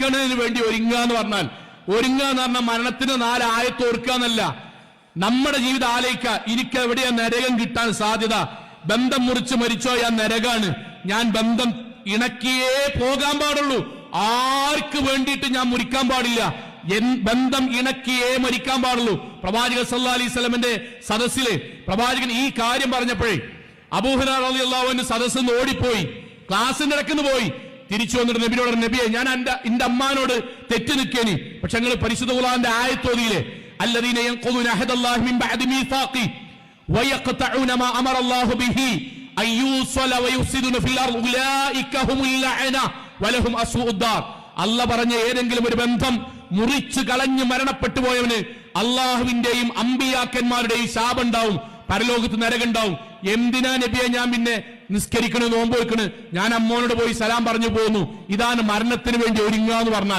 മരിക്കണതിന് വേണ്ടി ഒരുങ്ങുക എന്ന് പറഞ്ഞാൽ മരണത്തിന് 4 ആയത്ത് ഓർക്കുക എന്നല്ല. നമ്മുടെ ജീവിതം ആലോചിക്കുക. എനിക്ക് എവിടെയാ നരകം കിട്ടാൻ സാധ്യത? ബന്ധം മുറിച്ച് മരിച്ചോ ഞാൻ നരകാണ്. ഞാൻ ബന്ധം ഇണക്കിയേ പോകാൻ പാടുള്ളൂ. ആർക്ക് വേണ്ടിയിട്ട് ഞാൻ മുറിക്കാൻ പാടില്ല. ബന്ധം ഇണക്കിയേ മരിക്കാൻ പാടുള്ളൂ. പ്രവാചകൻ സല്ലല്ലാഹു അലൈഹി വസല്ലമയുടെ സദസ്സില് പ്രവാചകൻ ഈ കാര്യം പറഞ്ഞപ്പോഴേ അബൂ ഹുറൈറ റളിയല്ലാഹു അൻഹു സദസ്സിൽ നിന്ന് ഓടിപ്പോയി, ക്ലാസ്സിന്റെ ഇടയ്ക്ക് പോയി തിരിച്ചു വന്നിട്ട് നബിയോട്, നബിയെ ഞാൻ എന്റെ അമ്മാനോട് തെറ്റ് നിൽക്കേനി, പക്ഷെ ഞങ്ങൾ പരിശുദ്ധ ഖുർആന്റെ ആയത്തോതിയില്ലേ, അല്ലദീന യൻഖുദൂന അഹദല്ലാഹി മിൻ ബഅദി മീസാഖി വയഖതഊന മാ അമറല്ലാഹു ബിഹി അയ്യൂസല വയുഫ്സിദൂന ഫിൽ അർദ് ഉലൈക ഹുമുൽ ലഅന വലഹും അസ്ഉദ്ദാർ. അല്ലാഹ് പറഞ്ഞ ഏതെങ്കിലും ഒരു ബന്ധം മുറിച്ചു കളഞ്ഞ് മരണപ്പെട്ടു പോയവന് അള്ളാഹുവിന്റെയും അമ്പിയാക്കന്മാരുടെയും ശാപം ഉണ്ടാവും, പരലോകത്ത് നരകുണ്ടാവും. എന്തിനാ നബിയെ ഞാൻ പിന്നെ നിസ്കരിക്കണ്, നോമ്പ് വെക്കണ്? ഞാൻ അമ്മോനോട് പോയി സലാം പറഞ്ഞു പോകുന്നു. ഇതാണ് മരണത്തിന് വേണ്ടി ഒരുങ്ങുക എന്ന് പറഞ്ഞാൽ.